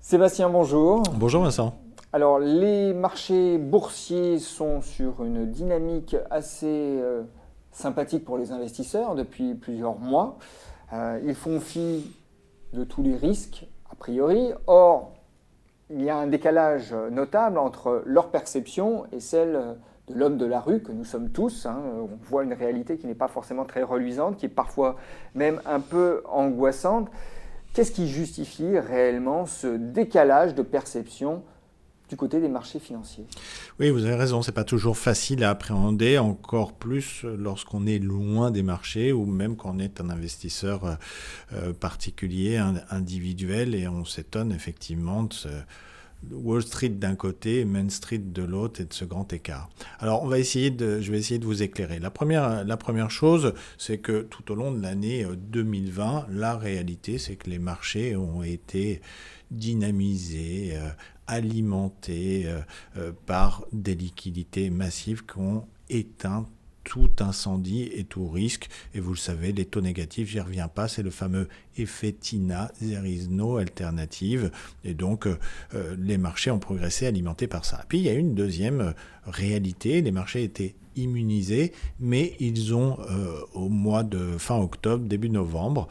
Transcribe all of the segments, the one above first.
Sébastien, bonjour. Bonjour Vincent. Alors, les marchés boursiers sont sur une dynamique assez sympathique pour les investisseurs depuis plusieurs mois. Ils font fi de tous les risques, a priori. Or, il y a un décalage notable entre leur perception et celle de l'homme de la rue que nous sommes tous. On voit une réalité qui n'est pas forcément très reluisante, qui est parfois même un peu angoissante. Qu'est-ce qui justifie réellement ce décalage de perception du côté des marchés financiers? Oui, vous avez raison, c'est pas toujours facile à appréhender, encore plus lorsqu'on est loin des marchés ou même quand on est un investisseur particulier, individuel, et on s'étonne effectivement de Wall Street d'un côté et Main Street de l'autre et de ce grand écart. Alors, je vais essayer de vous éclairer. La première chose, c'est que tout au long de l'année 2020, la réalité, c'est que les marchés ont été dynamisés, alimentés par des liquidités massives qui ont éteint tout incendie et tout risque. Et vous le savez, les taux négatifs, j'y reviens pas, c'est le fameux effet TINA, there is no alternative. Et donc, les marchés ont progressé alimentés par ça. Puis, il y a une deuxième réalité, les marchés étaient immunisés, mais ils ont, au mois de fin octobre, début novembre,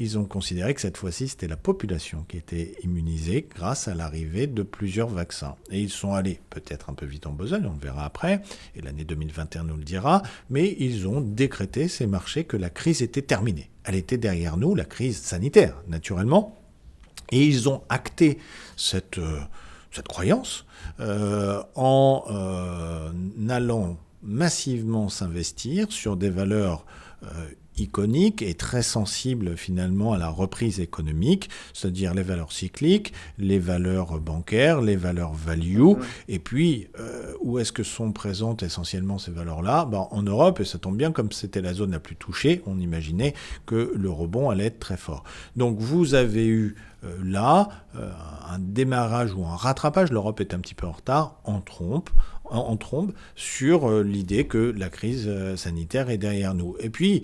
ils ont considéré que cette fois-ci, c'était la population qui était immunisée grâce à l'arrivée de plusieurs vaccins. Et ils sont allés peut-être un peu vite en besogne, on le verra après, et l'année 2021 nous le dira, mais ils ont décrété, ces marchés, que la crise était terminée. Elle était derrière nous, la crise sanitaire, naturellement, et ils ont acté cette croyance en allant massivement s'investir sur des valeurs iconique et très sensible finalement à la reprise économique, c'est-à-dire les valeurs cycliques, les valeurs bancaires, les valeurs value. Et puis, où est-ce que sont présentes essentiellement ces valeurs-là ? En Europe, et ça tombe bien, comme c'était la zone la plus touchée, on imaginait que le rebond allait être très fort. Donc vous avez eu là un démarrage ou un rattrapage, l'Europe est un petit peu en retard, en trombe sur l'idée que la crise sanitaire est derrière nous. Et puis,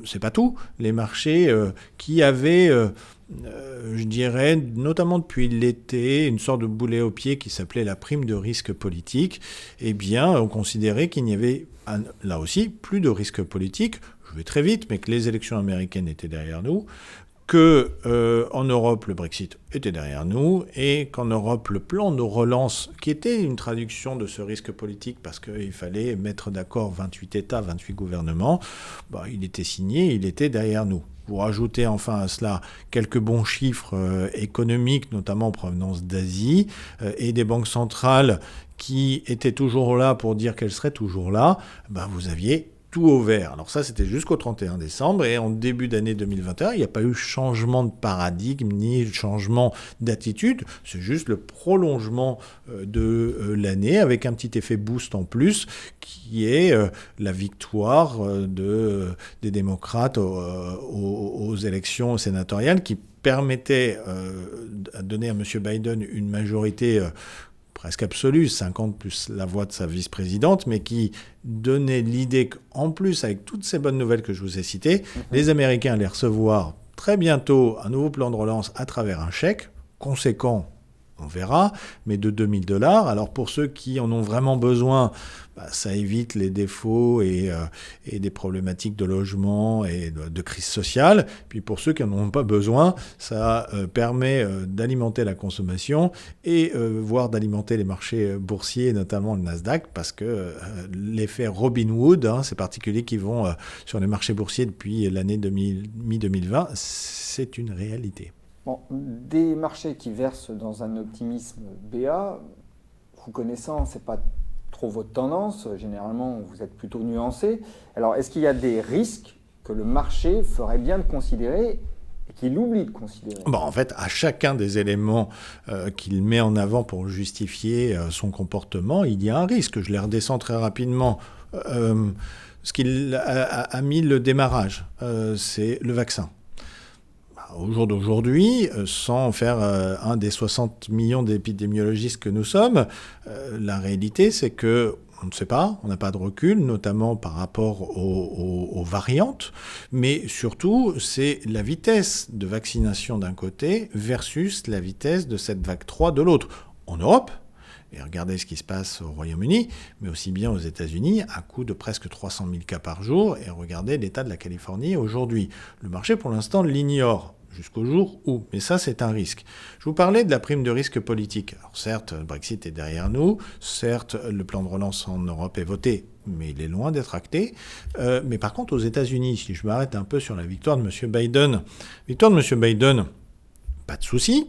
c'est pas tout. Les marchés qui avaient, je dirais, notamment depuis l'été, une sorte de boulet au pied qui s'appelait la prime de risque politique, eh bien, ont considéré qu'il n'y avait, là aussi, plus de risque politique. Je vais très vite, mais que les élections américaines étaient derrière nous, qu'en Europe, le Brexit était derrière nous, et qu'en Europe, le plan de relance, qui était une traduction de ce risque politique, parce qu'il fallait mettre d'accord 28 États, 28 gouvernements, il était signé, il était derrière nous. Vous rajoutez enfin à cela quelques bons chiffres économiques, notamment en provenance d'Asie, et des banques centrales qui étaient toujours là pour dire qu'elles seraient toujours là, vous aviez tout au vert. Alors ça, c'était jusqu'au 31 décembre, et en début d'année 2021, il n'y a pas eu changement de paradigme ni changement d'attitude, c'est juste le prolongement de l'année avec un petit effet boost en plus qui est la victoire des démocrates aux élections sénatoriales qui permettait de donner à M. Biden une majorité presque absolue, 50 plus la voix de sa vice-présidente, mais qui donnait l'idée qu'en plus, avec toutes ces bonnes nouvelles que je vous ai citées, les Américains allaient recevoir très bientôt un nouveau plan de relance à travers un chèque conséquent, on verra, mais de $2 000. Alors pour ceux qui en ont vraiment besoin, ça évite les défauts et des problématiques de logement et de crise sociale. Puis pour ceux qui n'en ont pas besoin, ça permet d'alimenter la consommation et voire d'alimenter les marchés boursiers, notamment le Nasdaq, parce que l'effet Robin Hood, ces particuliers qui vont sur les marchés boursiers depuis l'année mi-2020, c'est une réalité. Bon, des marchés qui versent dans un optimisme béat, vous connaissant, c'est pas trop votre tendance. Généralement, vous êtes plutôt nuancé. Alors, est-ce qu'il y a des risques que le marché ferait bien de considérer et qu'il oublie de considérer ? En fait, à chacun des éléments qu'il met en avant pour justifier son comportement, il y a un risque. Je les redescends très rapidement. Ce qu'il a mis le démarrage, c'est le vaccin. Au jour d'aujourd'hui, sans faire un des 60 millions d'épidémiologistes que nous sommes, la réalité, c'est que on ne sait pas, on n'a pas de recul, notamment par rapport aux variantes, mais surtout, c'est la vitesse de vaccination d'un côté versus la vitesse de cette vague 3 de l'autre. En Europe, et regardez ce qui se passe au Royaume-Uni, mais aussi bien aux États-Unis, à coup de presque 300 000 cas par jour, et regardez l'état de la Californie aujourd'hui. Le marché, pour l'instant, l'ignore. Jusqu'au jour où. Mais ça, c'est un risque. Je vous parlais de la prime de risque politique. Alors certes, le Brexit est derrière nous. Certes, le plan de relance en Europe est voté, mais il est loin d'être acté. Mais par contre, aux États-Unis, si je m'arrête un peu sur la victoire de M. Biden, pas de souci.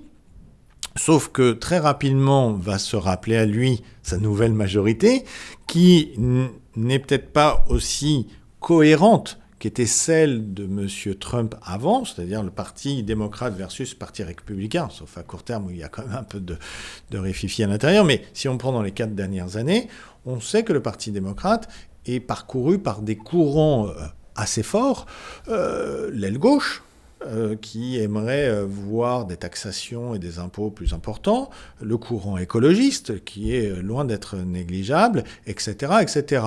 Sauf que très rapidement va se rappeler à lui sa nouvelle majorité, qui n'est peut-être pas aussi cohérente qu'était celle de M. Trump avant, c'est-à-dire le parti démocrate versus le parti républicain, sauf à court terme où il y a quand même un peu de réfifi à l'intérieur. Mais si on prend dans les 4 dernières années, on sait que le parti démocrate est parcouru par des courants assez forts, l'aile gauche, qui aimerait voir des taxations et des impôts plus importants, le courant écologiste, qui est loin d'être négligeable, etc., etc.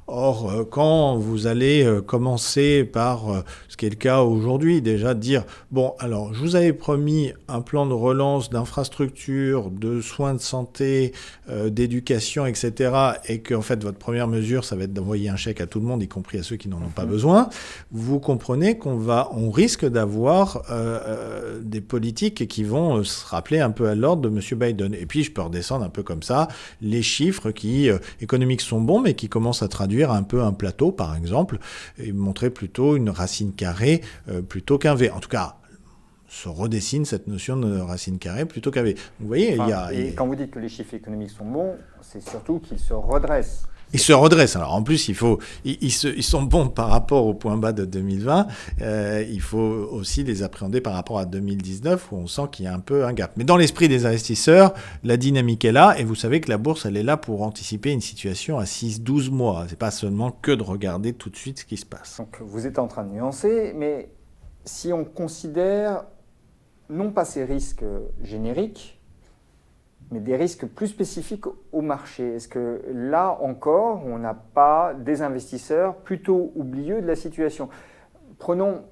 Or, quand vous allez commencer par, ce qui est le cas aujourd'hui, déjà dire, bon, alors, je vous avais promis un plan de relance d'infrastructures, de soins de santé, d'éducation, etc., et qu'en fait, votre première mesure, ça va être d'envoyer un chèque à tout le monde, y compris à ceux qui n'en ont pas besoin, vous comprenez qu'on risque d'avoir des politiques qui vont se rappeler un peu à l'ordre de M. Biden. Et puis, je peux redescendre un peu comme ça, les chiffres qui, économiques sont bons, mais qui commencent à traduire un peu un plateau, par exemple, et montrer plutôt une racine carrée plutôt qu'un V. En tout cas, se redessine cette notion de racine carrée plutôt qu'un V. Vous voyez, Et quand vous dites que les chiffres économiques sont bons, c'est surtout qu'ils se redressent. Ils se redressent. Alors en plus, ils sont bons par rapport au point bas de 2020. Il faut aussi les appréhender par rapport à 2019 où on sent qu'il y a un peu un gap. Mais dans l'esprit des investisseurs, la dynamique est là et vous savez que la bourse, elle est là pour anticiper une situation à 6-12 mois. C'est pas seulement que de regarder tout de suite ce qui se passe. Donc vous êtes en train de nuancer, mais si on considère non pas ces risques génériques, mais des risques plus spécifiques au marché. Est-ce que là encore, on n'a pas des investisseurs plutôt oublieux de la situation? Prenons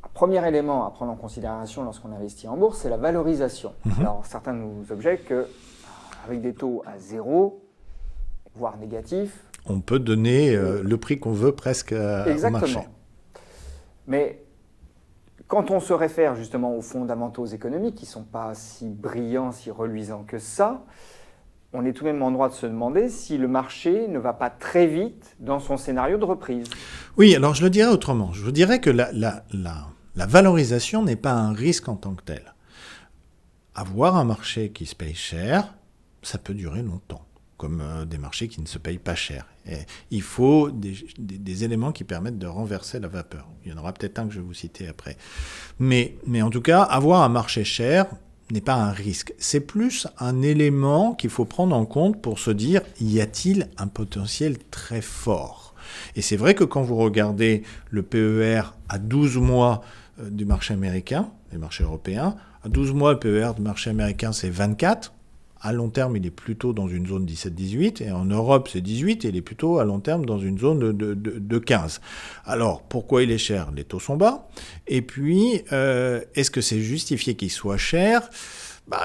un premier élément à prendre en considération lorsqu'on investit en bourse, c'est la valorisation. Alors certains nous objectent qu'avec des taux à 0, voire négatifs, on peut donner le prix qu'on veut presque au marché. Mais quand on se réfère justement aux fondamentaux économiques qui ne sont pas si brillants, si reluisants que ça, on est tout de même en droit de se demander si le marché ne va pas très vite dans son scénario de reprise. Oui, alors je le dirais autrement. Je vous dirais que la valorisation n'est pas un risque en tant que tel. Avoir un marché qui se paye cher, ça peut durer longtemps, comme des marchés qui ne se payent pas cher. Et il faut des éléments qui permettent de renverser la vapeur. Il y en aura peut-être un que je vais vous citer après. Mais en tout cas, avoir un marché cher n'est pas un risque. C'est plus un élément qu'il faut prendre en compte pour se dire, y a-t-il un potentiel très fort ? Et c'est vrai que quand vous regardez le PER à 12 mois du marché américain, des marchés européens, à 12 mois, le PER du marché américain, c'est 24. À long terme, il est plutôt dans une zone 17-18, et en Europe, c'est 18, et il est plutôt à long terme dans une zone de 15. Alors, pourquoi il est cher ? Les taux sont bas. Et puis, est-ce que c'est justifié qu'il soit cher ?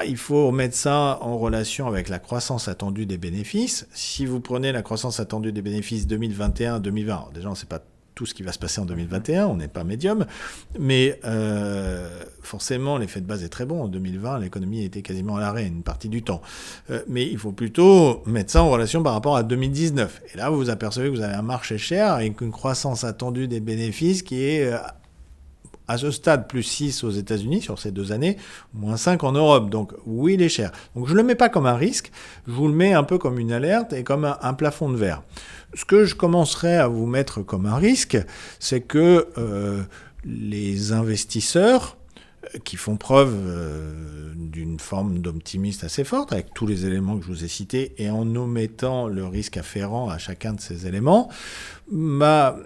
Il faut mettre ça en relation avec la croissance attendue des bénéfices. Si vous prenez la croissance attendue des bénéfices 2021-2020, déjà, on ne sait pas tout ce qui va se passer en 2021, on n'est pas médium, mais forcément l'effet de base est très bon. En 2020, l'économie était quasiment à l'arrêt une partie du temps. Mais il faut plutôt mettre ça en relation par rapport à 2019. Et là, vous vous apercevez que vous avez un marché cher avec une croissance attendue des bénéfices qui est à ce stade plus 6 aux États-Unis sur ces 2 années, moins 5 en Europe. Donc oui, il est cher. Donc je ne le mets pas comme un risque, je vous le mets un peu comme une alerte et comme un plafond de verre. Ce que je commencerai à vous mettre comme un risque, c'est que les investisseurs qui font preuve d'une forme d'optimisme assez forte, avec tous les éléments que je vous ai cités, et en omettant le risque afférent à chacun de ces éléments, non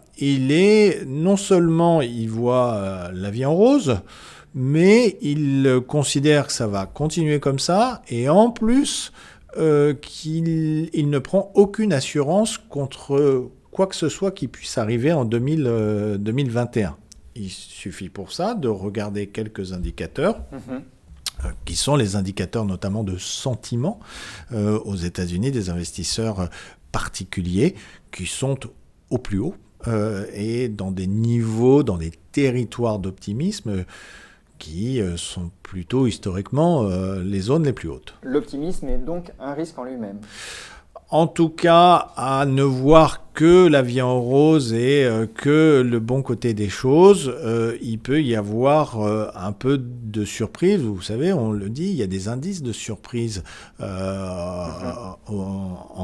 seulement il voit la vie en rose, mais il considère que ça va continuer comme ça, et en plus, qu'il ne prend aucune assurance contre quoi que ce soit qui puisse arriver en 2021. Il suffit pour ça de regarder quelques indicateurs, qui sont les indicateurs notamment de sentiment aux États-Unis des investisseurs particuliers qui sont au plus haut et dans des niveaux, dans des territoires d'optimisme qui sont plutôt historiquement les zones les plus hautes. L'optimisme est donc un risque en lui-même. En tout cas, à ne voir que la vie en rose et que le bon côté des choses, il peut y avoir un peu de surprise. Vous savez, on le dit, il y a des indices de surprise en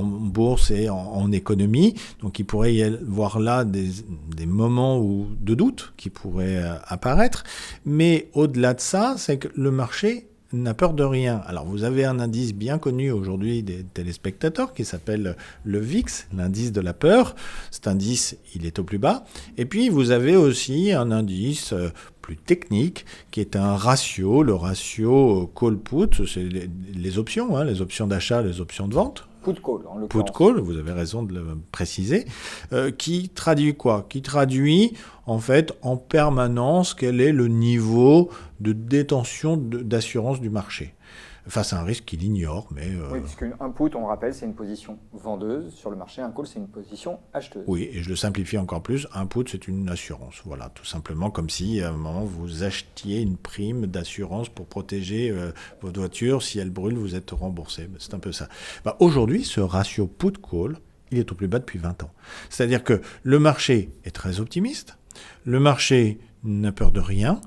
bourse et en économie. Donc, il pourrait y avoir là des moments de doute qui pourraient apparaître. Mais au-delà de ça, c'est que le marché n'a peur de rien. Alors, vous avez un indice bien connu aujourd'hui des téléspectateurs qui s'appelle le VIX, l'indice de la peur. Cet indice, il est au plus bas. Et puis, vous avez aussi un indice plus technique qui est un ratio, le ratio call-put, c'est les options, les options d'achat, les options de vente. Put-call, en l'occurrence. Put-call, vous avez raison de le préciser, qui traduit quoi ? Qui traduit, en fait, en permanence, quel est le niveau de détention d'assurance du marché face à un risque qu'il ignore. Mais Oui, puisqu'un put, on rappelle, c'est une position vendeuse sur le marché, un call, c'est une position acheteuse. Oui, et je le simplifie encore plus, un put, c'est une assurance. Voilà, tout simplement comme si, à un moment, vous achetiez une prime d'assurance pour protéger votre voiture. Si elle brûle, vous êtes remboursé. C'est un peu ça. Aujourd'hui, ce ratio put-call, il est au plus bas depuis 20 ans. C'est-à-dire que le marché est très optimiste, le marché n'a peur de rien,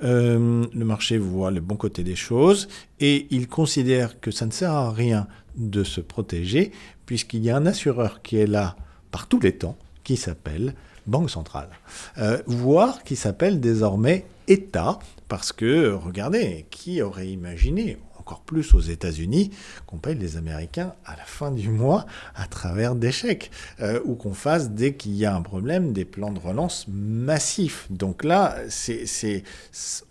le marché voit le bon côté des choses et il considère que ça ne sert à rien de se protéger puisqu'il y a un assureur qui est là par tous les temps qui s'appelle Banque Centrale, voire qui s'appelle désormais État, parce que, regardez, qui aurait imaginé, encore plus aux États-Unis, qu'on paye les Américains à la fin du mois à travers des chèques, ou qu'on fasse, dès qu'il y a un problème, des plans de relance massifs. Donc là,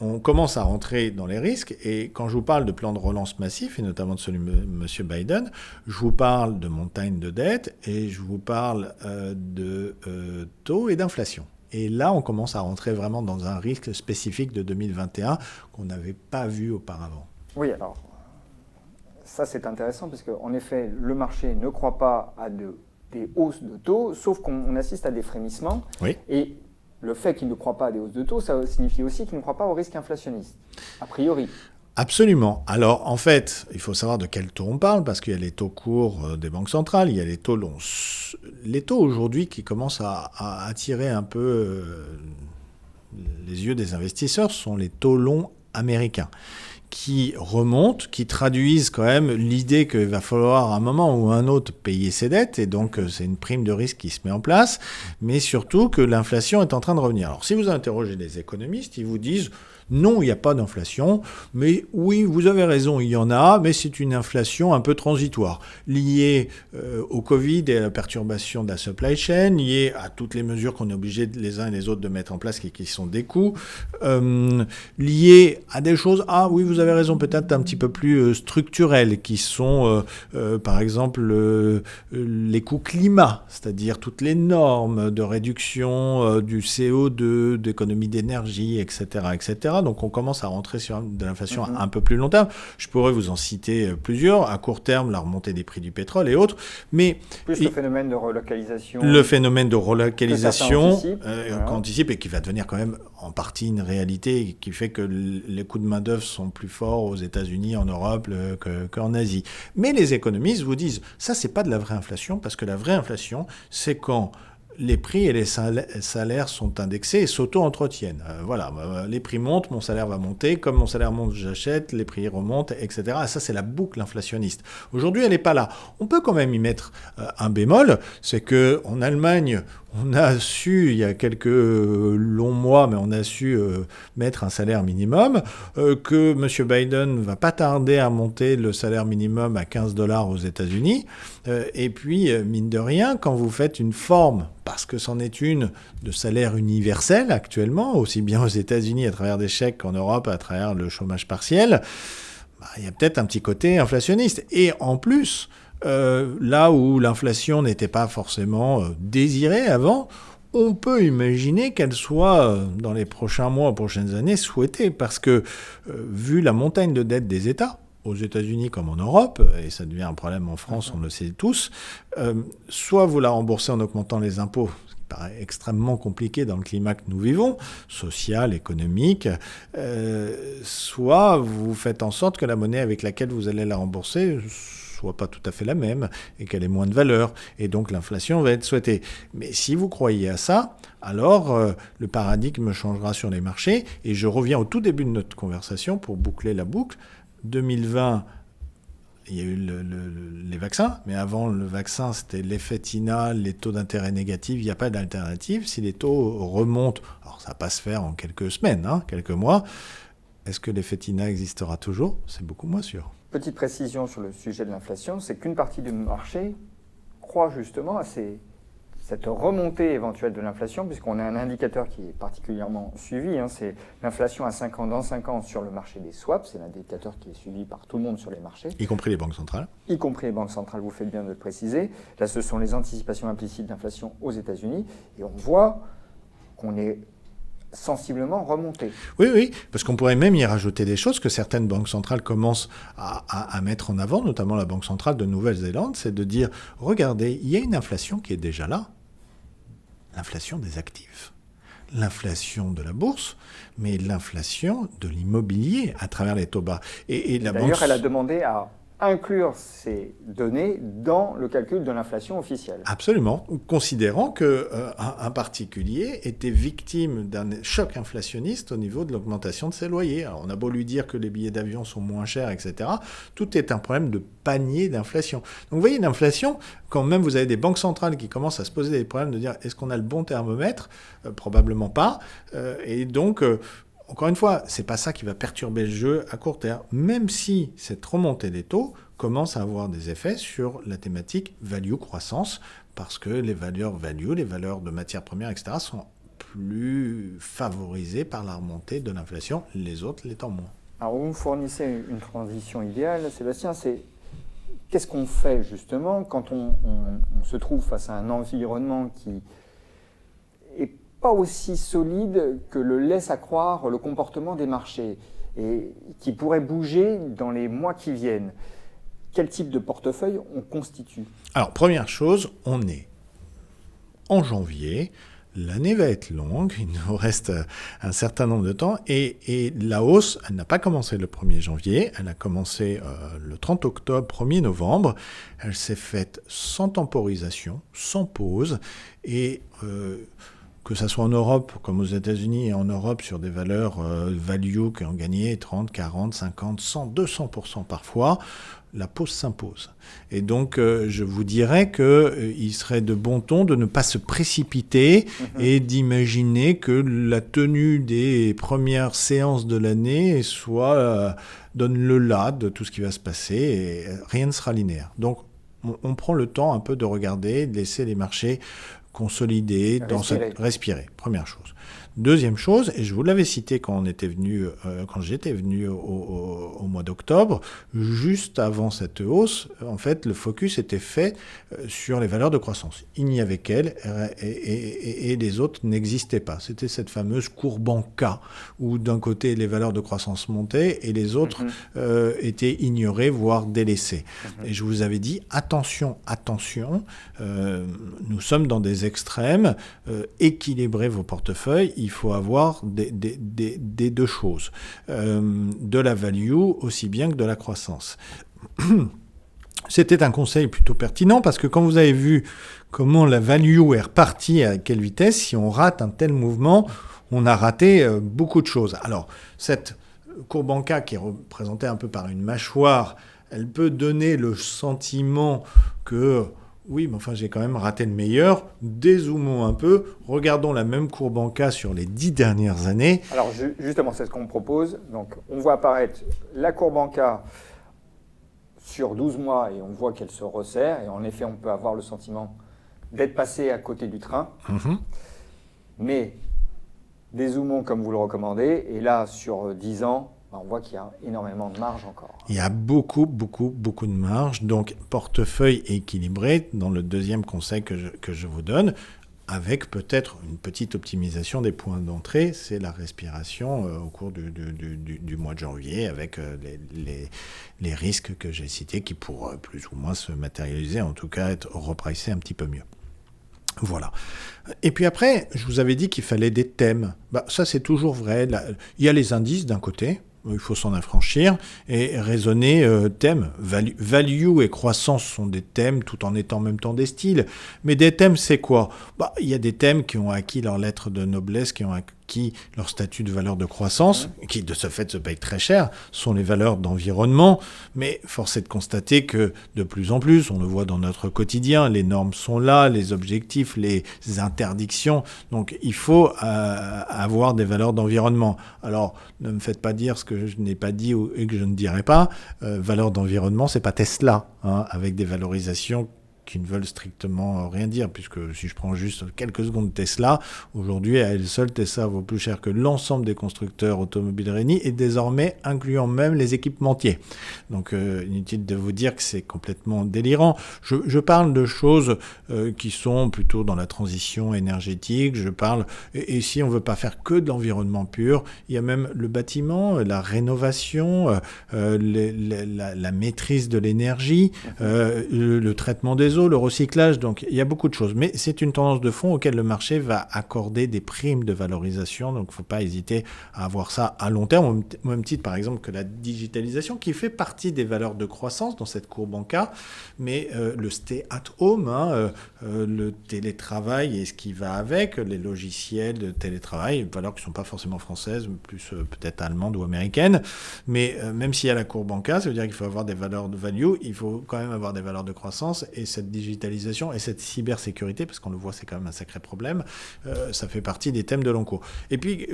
on commence à rentrer dans les risques, et quand je vous parle de plans de relance massifs, et notamment de celui de M. Biden, je vous parle de montagne de dette, et je vous parle de taux et d'inflation. Et là, on commence à rentrer vraiment dans un risque spécifique de 2021 qu'on n'avait pas vu auparavant. Oui, alors, ça c'est intéressant parce qu'en effet, le marché ne croit pas à des hausses de taux, sauf qu'on assiste à des frémissements. Oui. Et le fait qu'il ne croit pas à des hausses de taux, ça signifie aussi qu'il ne croit pas au risque inflationniste, a priori. Absolument. Alors, en fait, il faut savoir de quel taux on parle, parce qu'il y a les taux courts des banques centrales, il y a les taux longs. Les taux aujourd'hui qui commencent à attirer un peu les yeux des investisseurs sont les taux longs américains, qui remontent, qui traduisent quand même l'idée qu'il va falloir à un moment ou à un autre payer ses dettes, et donc c'est une prime de risque qui se met en place, mais surtout que l'inflation est en train de revenir. Alors si vous interrogez des économistes, ils vous disent non, il n'y a pas d'inflation, mais oui, vous avez raison, il y en a, mais c'est une inflation un peu transitoire, liée au Covid et à la perturbation de la supply chain, liée à toutes les mesures qu'on est obligés les uns et les autres de mettre en place qui sont des coûts, liée à des choses, ah oui, vous avez raison, peut-être un petit peu plus structurelles, qui sont par exemple les coûts climat, c'est-à-dire toutes les normes de réduction du CO2, d'économie d'énergie, etc., etc. Donc on commence à rentrer sur de l'inflation un peu plus long terme. Je pourrais vous en citer plusieurs. À court terme, la remontée des prix du pétrole et autres. Mais plus le phénomène de relocalisation. Le phénomène de relocalisation qu'on anticipe et qui va devenir quand même en partie une réalité, qui fait que les coûts de main-d'œuvre sont plus forts aux États-Unis, en Europe qu'en Asie. Mais les économistes vous disent, ça c'est pas de la vraie inflation, parce que la vraie inflation, c'est quand les prix et les salaires sont indexés et s'auto-entretiennent. Voilà, les prix montent, mon salaire va monter, comme mon salaire monte, j'achète, les prix remontent, etc. Et ça, c'est la boucle inflationniste. Aujourd'hui, elle n'est pas là. On peut quand même y mettre un bémol, c'est qu'en Allemagne, on a su, il y a quelques longs mois, mais on a su mettre un salaire minimum, que M. Biden ne va pas tarder à monter le salaire minimum à $15 aux États-Unis. Et puis, mine de rien, quand vous faites une forme, parce que c'en est une, de salaire universel actuellement, aussi bien aux États-Unis à travers des chèques qu'en Europe à travers le chômage partiel, il y a peut-être un petit côté inflationniste. Et en plus, là où l'inflation n'était pas forcément désirée avant, on peut imaginer qu'elle soit, dans les prochains mois, prochaines années, souhaitée. Parce que, vu la montagne de dette des États, aux États-Unis comme en Europe, et ça devient un problème en France, on le sait tous, soit vous la remboursez en augmentant les impôts, ce qui paraît extrêmement compliqué dans le climat que nous vivons, social, économique, soit vous faites en sorte que la monnaie avec laquelle vous allez la rembourser soit pas tout à fait la même et qu'elle ait moins de valeur. Et donc l'inflation va être souhaitée. Mais si vous croyez à ça, alors le paradigme changera sur les marchés. Et je reviens au tout début de notre conversation pour boucler la boucle. 2020, il y a eu les vaccins, mais avant le vaccin, c'était l'effet TINA, les taux d'intérêt négatifs, il n'y a pas d'alternative. Si les taux remontent, alors ça va pas se faire en quelques semaines, quelques mois, est-ce que l'effet TINA existera toujours ? C'est beaucoup moins sûr. Petite précision sur le sujet de l'inflation, c'est qu'une partie du marché croit justement à cette remontée éventuelle de l'inflation, puisqu'on a un indicateur qui est particulièrement suivi, c'est l'inflation à 5 ans dans 5 ans sur le marché des swaps, c'est l'indicateur qui est suivi par tout le monde sur les marchés. Y compris les banques centrales. Y compris les banques centrales, vous faites bien de le préciser. Là, ce sont les anticipations implicites d'inflation aux États-Unis, et on voit qu'on est sensiblement remonté. Oui, parce qu'on pourrait même y rajouter des choses que certaines banques centrales commencent à mettre en avant, notamment la Banque centrale de Nouvelle-Zélande, c'est de dire, regardez, il y a une inflation qui est déjà là. L'inflation des actifs, l'inflation de la bourse, mais l'inflation de l'immobilier à travers les taux bas. Et d'ailleurs, elle a demandé à inclure ces données dans le calcul de l'inflation officielle. Absolument, considérant qu'un particulier était victime d'un choc inflationniste au niveau de l'augmentation de ses loyers. Alors, on a beau lui dire que les billets d'avion sont moins chers, etc., tout est un problème de panier d'inflation. Donc vous voyez, l'inflation, quand même vous avez des banques centrales qui commencent à se poser des problèmes de dire est-ce qu'on a le bon thermomètre ? Probablement pas. Et donc... Encore une fois, ce n'est pas ça qui va perturber le jeu à court terme, même si cette remontée des taux commence à avoir des effets sur la thématique value-croissance, parce que les valeurs value, les valeurs de matières premières, etc., sont plus favorisées par la remontée de l'inflation, les autres l'étant moins. Alors vous me fournissez une transition idéale, Sébastien, c'est qu'est-ce qu'on fait justement quand on se trouve face à un environnement qui est pas aussi solide que le laisse à croire le comportement des marchés et qui pourrait bouger dans les mois qui viennent. Quel type de portefeuille on constitue ? Alors, première chose, on est en janvier, l'année va être longue, il nous reste un certain nombre de temps et la hausse, elle n'a pas commencé le 1er janvier, elle a commencé le 30 octobre, 1er novembre, elle s'est faite sans temporisation, sans pause et... que ça soit en Europe, comme aux États-Unis et en Europe, sur des valeurs value qui ont gagné 30, 40, 50, 100, 200% parfois, la pause s'impose. Et donc, je vous dirais qu'il serait de bon ton de ne pas se précipiter et d'imaginer que la tenue des premières séances de l'année donne le là de tout ce qui va se passer et rien ne sera linéaire. Donc, on prend le temps un peu de regarder, de laisser les marchés consolider, respirer, première chose. Deuxième chose, et je vous l'avais cité quand j'étais venu au mois d'octobre, juste avant cette hausse, en fait, le focus était fait sur les valeurs de croissance. Il n'y avait qu'elles et les autres n'existaient pas. C'était cette fameuse courbe en K, où d'un côté les valeurs de croissance montaient et les autres étaient ignorées, voire délaissées. Et je vous avais dit, attention, nous sommes dans des extrêmes, équilibrez vos portefeuilles, il faut avoir des deux choses, de la value aussi bien que de la croissance. C'était un conseil plutôt pertinent parce que quand vous avez vu comment la value est repartie à quelle vitesse, si on rate un tel mouvement, on a raté beaucoup de choses. Alors, cette courbe en K qui est représentée un peu par une mâchoire, elle peut donner le sentiment que... Oui, mais enfin, j'ai quand même raté le meilleur. Dézoomons un peu. Regardons la même courbe en K sur les 10 dernières années. Alors, justement, c'est ce qu'on propose. Donc, on voit apparaître la courbe en K sur 12 mois et on voit qu'elle se resserre. Et en effet, on peut avoir le sentiment d'être passé à côté du train. Mais dézoomons comme vous le recommandez. Et là, sur 10 ans, on voit qu'il y a énormément de marge encore. Il y a beaucoup de marge. Donc, portefeuille équilibré, dans le deuxième conseil que je vous donne, avec peut-être une petite optimisation des points d'entrée, c'est la respiration au cours du mois de janvier, avec les risques que j'ai cités qui pourraient plus ou moins se matérialiser, en tout cas être repricés un petit peu mieux. Voilà. Et puis après, je vous avais dit qu'il fallait des thèmes. Ça, c'est toujours vrai. Il y a les indices d'un côté, il faut s'en affranchir, et raisonner thème. Value et croissance sont des thèmes tout en étant en même temps des styles. Mais des thèmes, c'est quoi ? Il y a des thèmes qui ont acquis leur lettre de noblesse, qui ont acquis leur statut de valeur de croissance, qui de ce fait se payent très cher, sont les valeurs d'environnement. Mais force est de constater que de plus en plus, on le voit dans notre quotidien, les normes sont là, les objectifs, les interdictions. Donc il faut avoir des valeurs d'environnement. Alors ne me faites pas dire ce que je n'ai pas dit et que je ne dirai pas. Valeurs d'environnement, c'est pas Tesla, avec des valorisations qui ne veulent strictement rien dire, puisque si je prends juste quelques secondes Tesla, aujourd'hui, à elle seule, Tesla vaut plus cher que l'ensemble des constructeurs automobiles réunis, et désormais incluant même les équipementiers. Donc, inutile de vous dire que c'est complètement délirant. Je parle de choses qui sont plutôt dans la transition énergétique, et si on ne veut pas faire que de l'environnement pur, il y a même le bâtiment, la rénovation, la maîtrise de l'énergie, le traitement des eaux, le recyclage, donc il y a beaucoup de choses. Mais c'est une tendance de fond auquel le marché va accorder des primes de valorisation, donc il ne faut pas hésiter à avoir ça à long terme, au même titre par exemple que la digitalisation, qui fait partie des valeurs de croissance dans cette courbe en K, mais le stay at home, le télétravail et ce qui va avec, les logiciels de télétravail, valeurs qui ne sont pas forcément françaises, mais plus peut-être allemandes ou américaines, mais même s'il y a la courbe en K, ça veut dire qu'il faut avoir des valeurs de value, il faut quand même avoir des valeurs de croissance, et cette digitalisation et cette cybersécurité, parce qu'on le voit, c'est quand même un sacré problème, ça fait partie des thèmes de long cours. Et puis,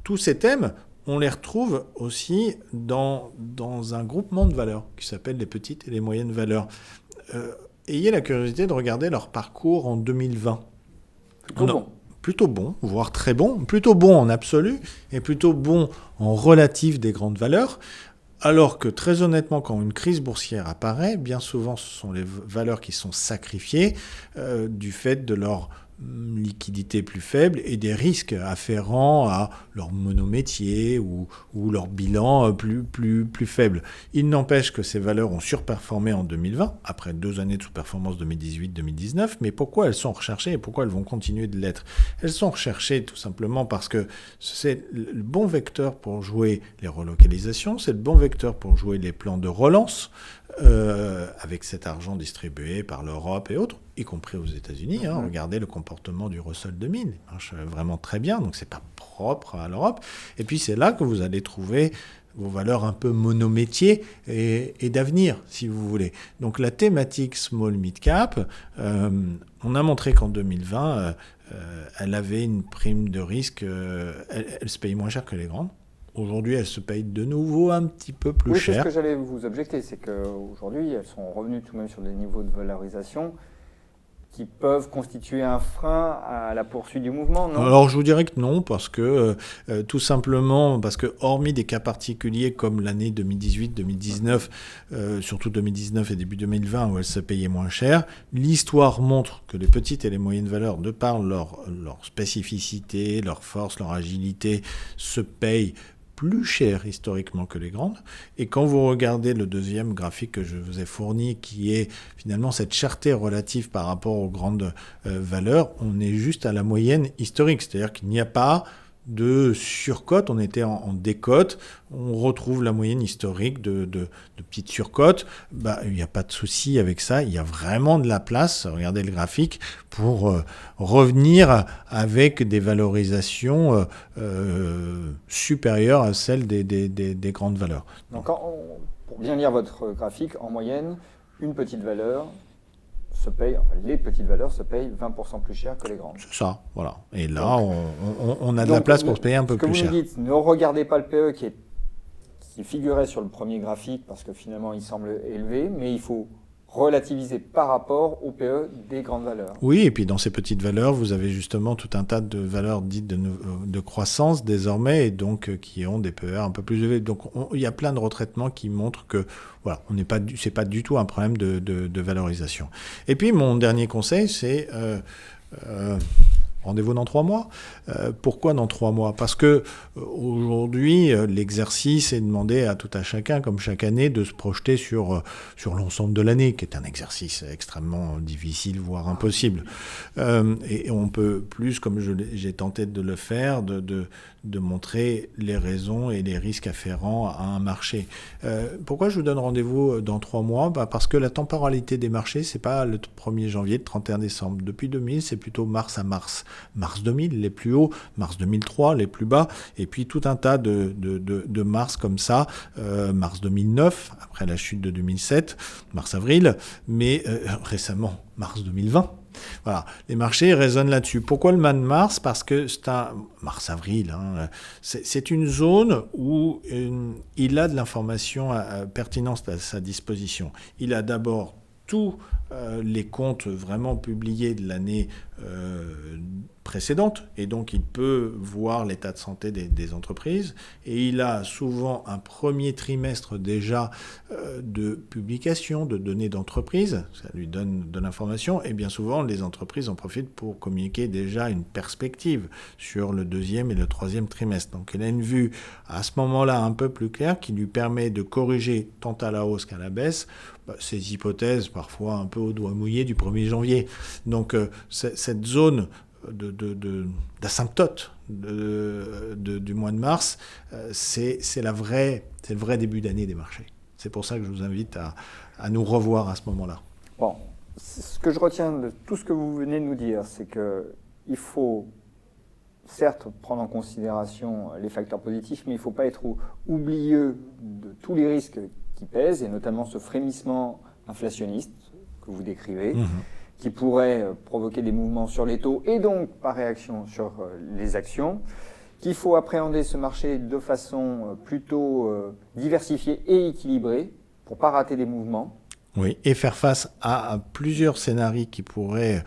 tous ces thèmes, on les retrouve aussi dans un groupement de valeurs qui s'appelle les petites et les moyennes valeurs. Ayez la curiosité de regarder leur parcours en 2020. Plutôt bon, voire très bon, plutôt bon en absolu et plutôt bon en relatif des grandes valeurs. Alors que très honnêtement, quand une crise boursière apparaît, bien souvent ce sont les valeurs qui sont sacrifiées du fait de leur liquidité plus faible et des risques afférents à leur monométier ou leur bilan plus faible. Il n'empêche que ces valeurs ont surperformé en 2020, après 2 années de sous-performance 2018-2019, mais pourquoi elles sont recherchées et pourquoi elles vont continuer de l'être ? Elles sont recherchées tout simplement parce que c'est le bon vecteur pour jouer les relocalisations, c'est le bon vecteur pour jouer les plans de relance, avec cet argent distribué par l'Europe et autres, y compris aux États-Unis. Regardez le comportement du Russell 2000, il marche vraiment très bien, donc c'est pas propre à l'Europe. Et puis c'est là que vous allez trouver vos valeurs un peu monométiers et d'avenir, si vous voulez. Donc la thématique small mid cap, on a montré qu'en 2020, elle avait une prime de risque, elle se paye moins cher que les grandes. Aujourd'hui, elles se payent de nouveau un petit peu plus cher. Oui, c'est ce que j'allais vous objecter, c'est qu'aujourd'hui, elles sont revenues tout de même sur des niveaux de valorisation qui peuvent constituer un frein à la poursuite du mouvement, non ? Alors, je vous dirais que non, parce que tout simplement, parce que hormis des cas particuliers comme l'année 2018-2019, surtout 2019 et début 2020, où elles se payaient moins cher, l'histoire montre que les petites et les moyennes valeurs, de par leur spécificité, leur force, leur agilité, se payent plus cher historiquement que les grandes. Et quand vous regardez le deuxième graphique que je vous ai fourni, qui est finalement cette cherté relative par rapport aux grandes valeurs, on est juste à la moyenne historique. C'est-à-dire qu'il n'y a pas de surcote, on était en décote, on retrouve la moyenne historique de petites surcotes. Il n'y a pas de souci avec ça, il y a vraiment de la place, regardez le graphique, pour revenir avec des valorisations supérieures à celles des grandes valeurs. Donc, pour bien lire votre graphique, en moyenne, une petite valeur les petites valeurs se payent 20% plus cher que les grandes. C'est ça, voilà. Et là, on a de la place pour se payer un peu plus cher. Ce que vous nous dites, ne regardez pas le PE qui figurait sur le premier graphique, parce que finalement, il semble élevé, mais il faut relativisé par rapport au PE des grandes valeurs. Oui, et puis dans ces petites valeurs, vous avez justement tout un tas de valeurs dites de croissance désormais, et donc qui ont des PER un peu plus élevés. Donc il y a plein de retraitements qui montrent que voilà, c'est pas du tout un problème de valorisation. Et puis mon dernier conseil, c'est rendez-vous dans 3 mois. Pourquoi dans 3 mois ? Parce que aujourd'hui, l'exercice est demandé à tout à chacun, comme chaque année, de se projeter sur l'ensemble de l'année, qui est un exercice extrêmement difficile, voire impossible. Et on peut plus, comme j'ai tenté de le faire, de montrer les raisons et les risques afférents à un marché. Pourquoi je vous donne rendez-vous dans 3 mois ? Parce que la temporalité des marchés, c'est pas le 1er janvier, le 31 décembre. Depuis 2000, c'est plutôt mars à mars. Mars 2000, les plus hauts, mars 2003, les plus bas, et puis tout un tas de mars comme ça, mars 2009, après la chute de 2007, mars-avril, mais récemment, mars 2020. Voilà, les marchés raisonnent là-dessus. Pourquoi le mois de mars ? Parce que c'est un mars-avril, c'est une zone où il a de l'information pertinente à sa disposition. Il a d'abord tous les comptes vraiment publiés de l'année précédente, et donc il peut voir l'état de santé des entreprises, et il a souvent un premier trimestre déjà de publication de données d'entreprise, ça lui donne de l'information, et bien souvent les entreprises en profitent pour communiquer déjà une perspective sur le 2e et le 3e trimestre. Donc il a une vue à ce moment-là un peu plus claire qui lui permet de corriger tant à la hausse qu'à la baisse ces hypothèses parfois un peu au doigt mouillé du 1er janvier. Donc cette zone d'asymptote du mois de mars, c'est le vrai début d'année des marchés. C'est pour ça que je vous invite à nous revoir à ce moment-là. Bon, ce que je retiens de tout ce que vous venez de nous dire, c'est qu'il faut certes prendre en considération les facteurs positifs, mais il ne faut pas être oublieux de tous les risques qui pèsent, et notamment ce frémissement inflationniste que vous décrivez, qui pourrait provoquer des mouvements sur les taux et donc par réaction sur les actions, qu'il faut appréhender ce marché de façon plutôt diversifiée et équilibrée pour ne pas rater des mouvements. Oui, et faire face à plusieurs scénarios qui pourraient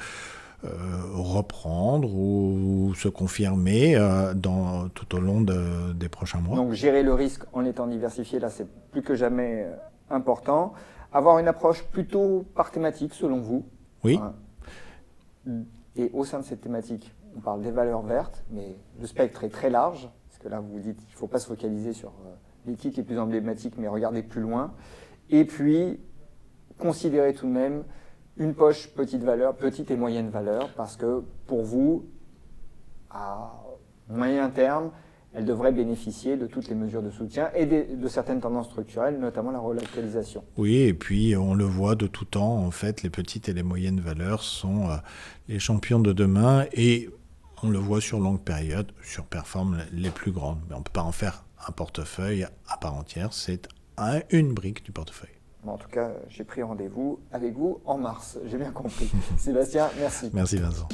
reprendre ou se confirmer tout au long des prochains mois. Donc gérer le risque en étant diversifié, là c'est plus que jamais important. Avoir une approche plutôt par thématique selon vous. Oui. Et au sein de cette thématique, on parle des valeurs vertes, mais le spectre est très large, parce que là vous vous dites qu'il ne faut pas se focaliser sur les titres les plus emblématiques, mais regarder plus loin. Et puis, considérer tout de même une poche petite et moyenne valeur, parce que pour vous, à moyen terme, elle devrait bénéficier de toutes les mesures de soutien et de certaines tendances structurelles, notamment la relocalisation. Oui, et puis on le voit de tout temps, en fait, les petites et les moyennes valeurs sont les champions de demain, et on le voit sur longue période, surperforment les plus grandes. Mais on ne peut pas en faire un portefeuille à part entière, c'est une brique du portefeuille. Bon, en tout cas, j'ai pris rendez-vous avec vous en mars, j'ai bien compris. Sébastien, merci. Merci Vincent.